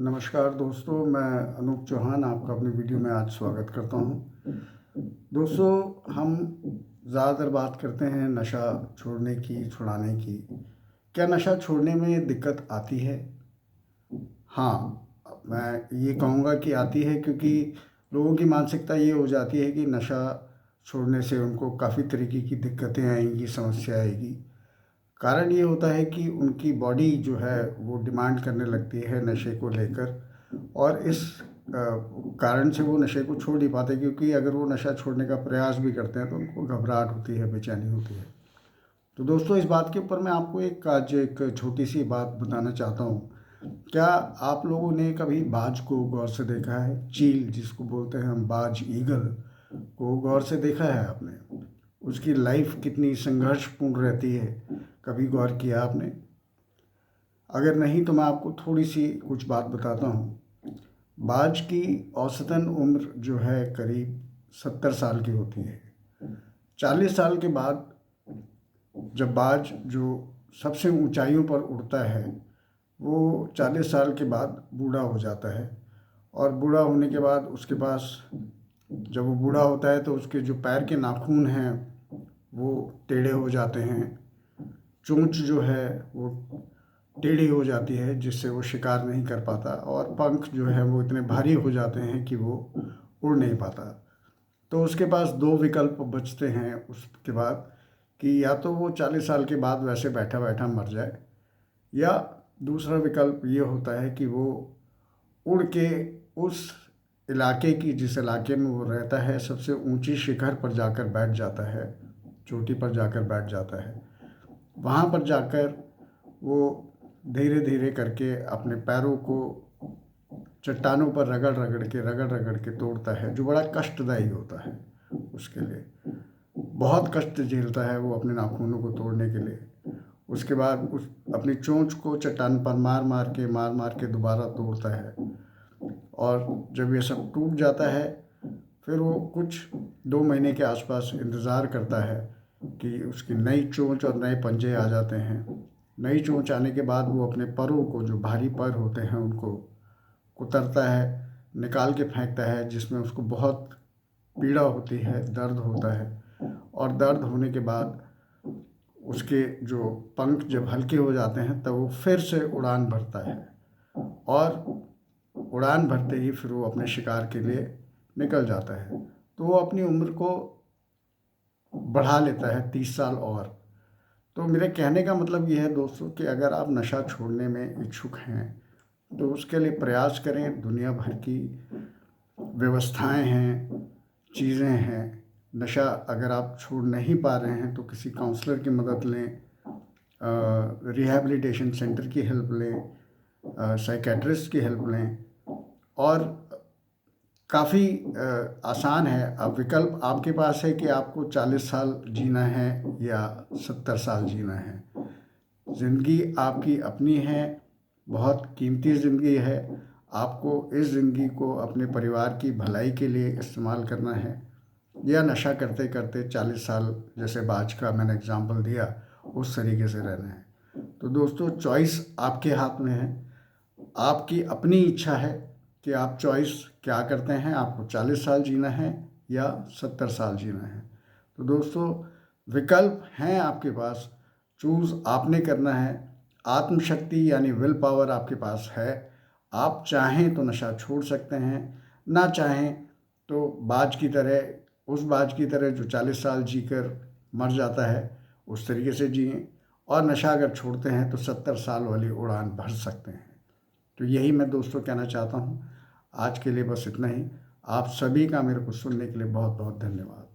नमस्कार दोस्तों, मैं अनूप चौहान आपका अपनी वीडियो में आज स्वागत करता हूं। दोस्तों, हम ज़्यादातर बात करते हैं नशा छोड़ने की, छुड़ाने की। क्या नशा छोड़ने में दिक्कत आती है? हाँ, मैं ये कहूँगा कि आती है, क्योंकि लोगों की मानसिकता ये हो जाती है कि नशा छोड़ने से उनको काफ़ी तरीके की दिक्कतें आएंगी, समस्या आएगी। कारण ये होता है कि उनकी बॉडी जो है वो डिमांड करने लगती है नशे को लेकर, और इस कारण से वो नशे को छोड़ नहीं पाते, क्योंकि अगर वो नशा छोड़ने का प्रयास भी करते हैं तो उनको घबराहट होती है, बेचैनी होती है। तो दोस्तों, इस बात के ऊपर मैं आपको आज एक छोटी सी बात बताना चाहता हूँ। क्या आप लोगों ने कभी बाज को गौर से देखा है? चील जिसको बोलते हैं हम, बाज, ईगल को गौर से देखा है आपने? उसकी लाइफ कितनी संघर्षपूर्ण रहती है, कभी गौर किया आपने? अगर नहीं तो मैं आपको थोड़ी सी कुछ बात बताता हूँ। बाज की औसतन उम्र जो है करीब 70 साल की होती है। 40 साल के बाद जब बाज जो सबसे ऊंचाइयों पर उड़ता है, वो 40 साल के बाद बूढ़ा हो जाता है। और बूढ़ा होने के बाद उसके पास, जब वो बूढ़ा होता है तो उसके जो पैर के नाखून हैं वो टेढ़े हो जाते हैं। चोंच जो है वो टेढ़ी हो जाती है, जिससे वो शिकार नहीं कर पाता, और पंख जो है वो इतने भारी हो जाते हैं कि वो उड़ नहीं पाता। तो उसके पास दो विकल्प बचते हैं उसके बाद, कि या तो वो 40 साल के बाद वैसे बैठा बैठा मर जाए, या दूसरा विकल्प ये होता है कि वो उड़ के उस इलाके की, जिस इलाके में वो रहता है, सबसे ऊंची शिखर पर जाकर बैठ जाता है, चोटी पर जाकर बैठ जाता है। वहाँ पर जाकर वो धीरे धीरे करके अपने पैरों को चट्टानों पर रगड़ रगड़ के तोड़ता है, जो बड़ा कष्टदायी होता है उसके लिए। बहुत कष्ट झेलता है वो अपने नाखूनों को तोड़ने के लिए। उसके बाद उस अपनी चोंच को चट्टान पर मार मार के दोबारा तोड़ता है, और जब ये सब टूट जाता है फिर वो कुछ 2 महीने के आसपास इंतज़ार करता है कि उसकी नई चोंच और नए पंजे आ जाते हैं। नई चोंच आने के बाद वो अपने परों को, जो भारी पर होते हैं, उनको कुतरता है, निकाल के फेंकता है, जिसमें उसको बहुत पीड़ा होती है, दर्द होता है। और दर्द होने के बाद उसके जो पंख जब हल्के हो जाते हैं तब वो फिर से उड़ान भरता है, और उड़ान भरते ही फिर वो अपने शिकार के लिए निकल जाता है। तो वो अपनी उम्र को बढ़ा लेता है 30 साल और। तो मेरे कहने का मतलब ये है दोस्तों, कि अगर आप नशा छोड़ने में इच्छुक हैं तो उसके लिए प्रयास करें। दुनिया भर की व्यवस्थाएं हैं, चीज़ें हैं। नशा अगर आप छोड़ नहीं पा रहे हैं तो किसी काउंसलर की मदद लें, रिहैबिलिटेशन सेंटर की हेल्प लें, साइकेट्रिस्ट की हेल्प लें। और काफ़ी आसान है। अब विकल्प आपके पास है कि आपको 40 साल जीना है या 70 साल जीना है। ज़िंदगी आपकी अपनी है, बहुत कीमती ज़िंदगी है। आपको इस ज़िंदगी को अपने परिवार की भलाई के लिए इस्तेमाल करना है, या नशा करते करते 40 साल, जैसे बाज का मैंने एग्जांपल दिया, उस तरीके से रहना है। तो दोस्तों, चॉइस आपके हाथ में है। आपकी अपनी इच्छा है कि आप चॉइस क्या करते हैं। आपको 40 साल जीना है या 70 साल जीना है। तो दोस्तों, विकल्प हैं आपके पास, चूज़ आपने करना है। आत्मशक्ति यानी विल पावर आपके पास है। आप चाहें तो नशा छोड़ सकते हैं, ना चाहें तो बाज की तरह, उस बाज की तरह जो 40 साल जीकर मर जाता है, उस तरीके से जिएं। और नशा अगर छोड़ते हैं तो 70 साल वाली उड़ान भर सकते हैं। तो यही मैं दोस्तों कहना चाहता हूँ। आज के लिए बस इतना ही। आप सभी का मेरे को सुनने के लिए बहुत बहुत धन्यवाद।